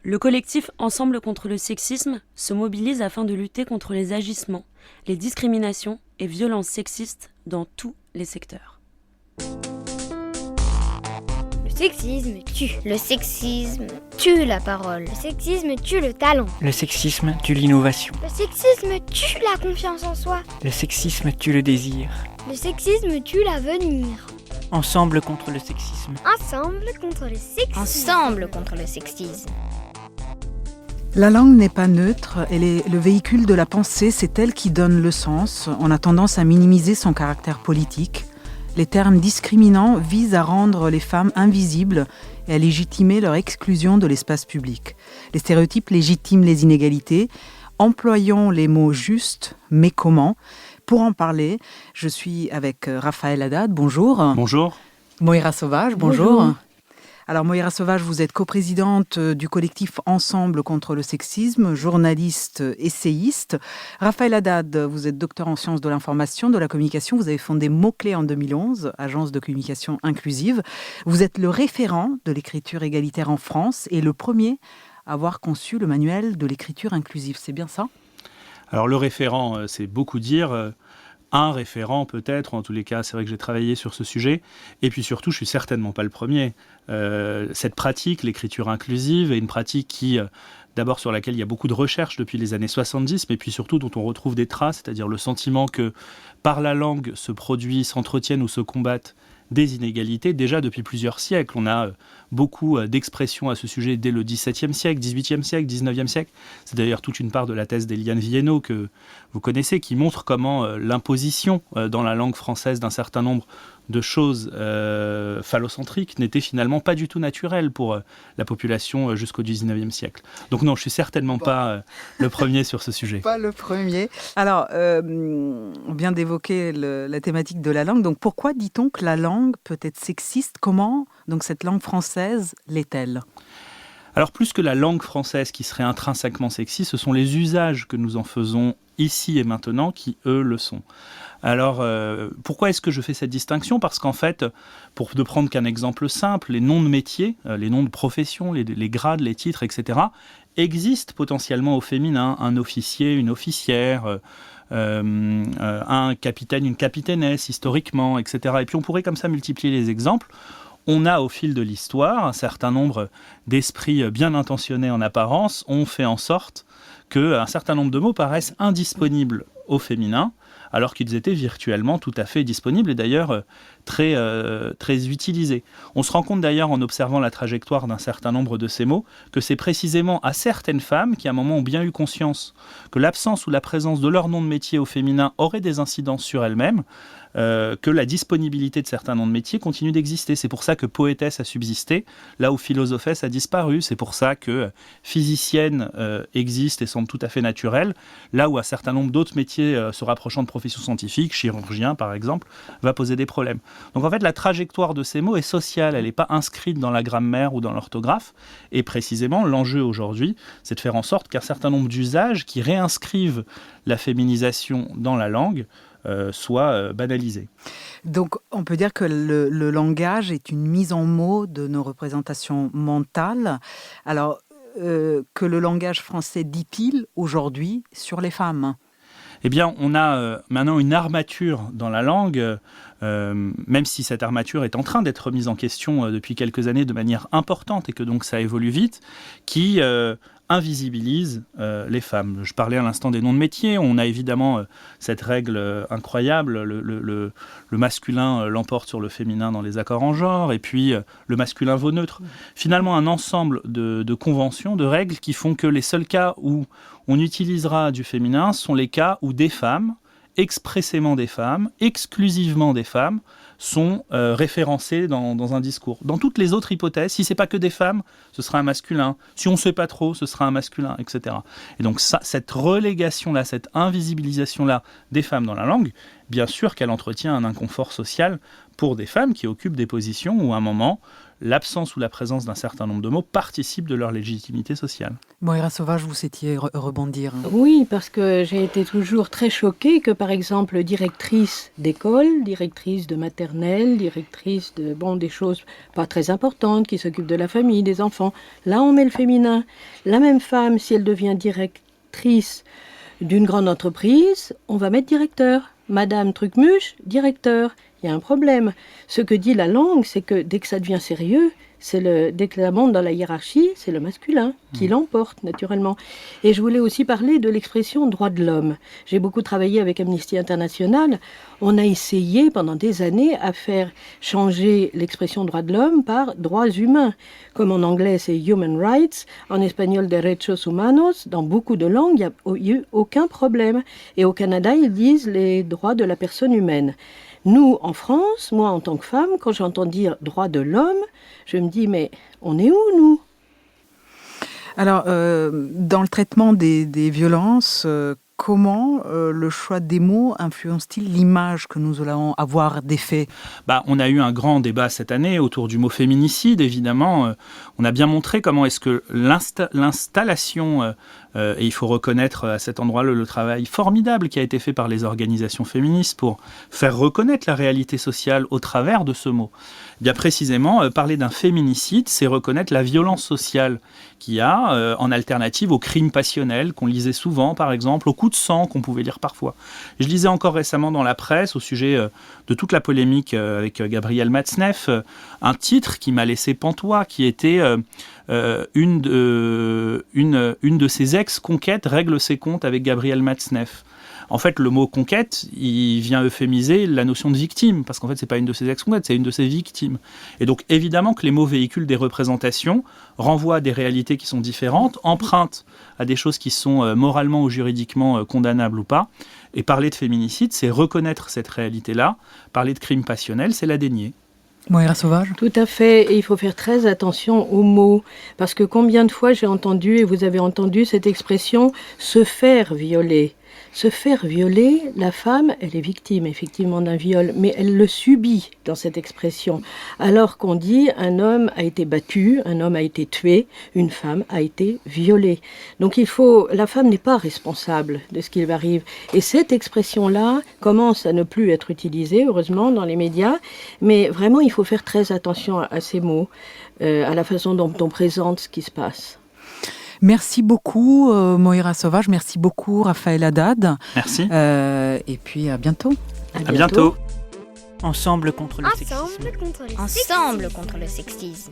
Le collectif Ensemble contre le sexisme se mobilise afin de lutter contre les agissements, les discriminations et violences sexistes dans tous les secteurs. Le sexisme tue. Le sexisme tue la parole. Le sexisme tue le talent. Le sexisme tue l'innovation. Le sexisme tue la confiance en soi. Le sexisme tue le désir. Le sexisme tue l'avenir. Ensemble contre le sexisme. Ensemble contre le sexisme. Ensemble contre le sexisme. La langue n'est pas neutre, elle est le véhicule de la pensée, c'est elle qui donne le sens. On a tendance à minimiser son caractère politique. Les termes discriminants visent à rendre les femmes invisibles et à légitimer leur exclusion de l'espace public. Les stéréotypes légitiment les inégalités. Employons les mots justes, mais comment ? Pour en parler, je suis avec Raphaël Haddad, bonjour. Bonjour. Moira Sauvage, bonjour. Alors Moira Sauvage, vous êtes coprésidente du collectif Ensemble contre le sexisme, journaliste, essayiste. Raphaël Haddad, vous êtes docteur en sciences de l'information, de la communication. Vous avez fondé Mots-Clés en 2011, agence de communication inclusive. Vous êtes le référent de l'écriture égalitaire en France et le premier à avoir conçu le manuel de l'écriture inclusive. C'est bien ça ? Alors le référent, c'est beaucoup dire. Un référent peut-être, en tous les cas, c'est vrai que j'ai travaillé sur ce sujet. Et puis surtout, je suis certainement pas le premier. Cette pratique, l'écriture inclusive, est une pratique qui, d'abord sur laquelle il y a beaucoup de recherches depuis les années 70, mais puis surtout dont on retrouve des traces, c'est-à-dire le sentiment que par la langue se produisent, s'entretiennent ou se combattent des inégalités déjà depuis plusieurs siècles. On a beaucoup d'expressions à ce sujet dès le XVIIe siècle, XVIIIe siècle, XIXe siècle. C'est d'ailleurs toute une part de la thèse d'Eliane Viennot que vous connaissez, qui montre comment l'imposition dans la langue française d'un certain nombre de choses phallocentriques n'était finalement pas du tout naturelle pour la population jusqu'au XIXe siècle. Donc non, je suis certainement pas le premier sur ce sujet. Pas le premier. Alors, on vient d'évoquer la thématique de la langue. Donc pourquoi dit-on que la langue peut être sexiste ? Comment donc cette langue française l'est-elle ? Alors plus que la langue française qui serait intrinsèquement sexiste, ce sont les usages que nous en faisons ici et maintenant qui, eux, le sont. Alors, pourquoi est-ce que je fais cette distinction ? Parce qu'en fait, pour ne prendre qu'un exemple simple, les noms de métiers, les noms de professions, les grades, les titres, etc., existent potentiellement au féminin. Un officier, une officière, un capitaine, une capitainesse, historiquement, etc. Et puis on pourrait comme ça multiplier les exemples. On a au fil de l'histoire un certain nombre d'esprits bien intentionnés en apparence ont fait en sorte qu'un certain nombre de mots paraissent indisponibles au féminin, alors qu'ils étaient virtuellement tout à fait disponibles et d'ailleurs très utilisés. On se rend compte d'ailleurs en observant la trajectoire d'un certain nombre de ces mots que c'est précisément à certaines femmes qui à un moment ont bien eu conscience que l'absence ou la présence de leur nom de métier au féminin aurait des incidences sur elles-mêmes, que la disponibilité de certains noms de métiers continue d'exister. C'est pour ça que poétesse a subsisté, là où philosophesse a disparu. C'est pour ça que physicienne existe et semble tout à fait naturelle, là où un certain nombre d'autres métiers se rapprochant de professions scientifiques, chirurgien par exemple, va poser des problèmes. Donc en fait, la trajectoire de ces mots est sociale, elle n'est pas inscrite dans la grammaire ou dans l'orthographe. Et précisément, l'enjeu aujourd'hui, c'est de faire en sorte qu'un certain nombre d'usages qui réinscrivent la féminisation dans la langue soit banalisé. Donc, on peut dire que le langage est une mise en mots de nos représentations mentales. Alors, que le langage français dit-il aujourd'hui sur les femmes ? Eh bien, on a maintenant une armature dans la langue, même si cette armature est en train d'être remise en question depuis quelques années de manière importante et que donc ça évolue vite, qui invisibilise les femmes. Je parlais à l'instant des noms de métiers. On a évidemment cette règle incroyable, le masculin l'emporte sur le féminin dans les accords en genre, et puis le masculin vaut neutre. Finalement, un ensemble de conventions, de règles qui font que les seuls cas où on utilisera du féminin sont les cas où des femmes, expressément des femmes, exclusivement des femmes, sont référencées dans un discours. Dans toutes les autres hypothèses, si ce n'est pas que des femmes, ce sera un masculin. Si on ne sait pas trop, ce sera un masculin, etc. Et donc cette relégation-là, cette invisibilisation-là des femmes dans la langue, bien sûr qu'elle entretient un inconfort social pour des femmes qui occupent des positions où à un moment, l'absence ou la présence d'un certain nombre de mots participe de leur légitimité sociale. Moira Sauvage, vous souhaitiez rebondir. Oui, parce que j'ai été toujours très choquée que, par exemple, directrice d'école, directrice de maternelle, directrice de, des choses pas très importantes, qui s'occupent de la famille, des enfants, là on met le féminin. La même femme, si elle devient directrice d'une grande entreprise, on va mettre directeur. Madame Trucmuche, directeur. Il y a un problème. Ce que dit la langue, c'est que dès que ça devient sérieux, dès que ça monte dans la hiérarchie, c'est le masculin qui l'emporte naturellement. Et je voulais aussi parler de l'expression droit de l'homme. J'ai beaucoup travaillé avec Amnesty International. On a essayé pendant des années à faire changer l'expression droit de l'homme par droits humains. Comme en anglais c'est human rights, en espagnol derechos humanos, dans beaucoup de langues il n'y a eu aucun problème. Et au Canada ils disent les droits de la personne humaine. Nous, en France, moi en tant que femme, quand j'entends dire droit de l'homme, je me dis mais on est où nous ? Alors, dans le traitement des violences, comment le choix des mots influence-t-il l'image que nous allons avoir des faits ? On a eu un grand débat cette année autour du mot féminicide, évidemment. On a bien montré comment est-ce que l'installation, et il faut reconnaître à cet endroit-là le travail formidable qui a été fait par les organisations féministes pour faire reconnaître la réalité sociale au travers de ce mot. Bien précisément, parler d'un féminicide, c'est reconnaître la violence sociale qu'il y a en alternative au crime passionnel qu'on lisait souvent, par exemple, au coup de sang qu'on pouvait lire parfois. Je lisais encore récemment dans la presse, au sujet de toute la polémique avec Gabriel Matzneff, un titre qui m'a laissé pantois, qui était une de ses ex-conquêtes règle ses comptes avec Gabriel Matzneff. En fait, le mot conquête, il vient euphémiser la notion de victime, parce qu'en fait, c'est pas une de ses ex-conquêtes, c'est une de ses victimes. Et donc, évidemment que les mots véhiculent des représentations, renvoient à des réalités qui sont différentes, empruntent à des choses qui sont moralement ou juridiquement condamnables ou pas. Et parler de féminicide, c'est reconnaître cette réalité-là. Parler de crime passionnel, c'est la dénier. Moira Sauvage ? Tout à fait, et il faut faire très attention aux mots, parce que combien de fois j'ai entendu, et vous avez entendu cette expression, se faire violer. Se faire violer, la femme, elle est victime effectivement d'un viol, mais elle le subit dans cette expression. Alors qu'on dit un homme a été battu, un homme a été tué, une femme a été violée. Donc la femme n'est pas responsable de ce qui lui arrive. Et cette expression-là commence à ne plus être utilisée, heureusement, dans les médias, mais vraiment il faut faire très attention à ces mots, à la façon dont on présente ce qui se passe. Merci beaucoup Moira Sauvage, merci beaucoup Raphaël Haddad. Merci. Et puis à bientôt. À bientôt. Ensemble contre le sexisme. Ensemble contre le sexisme.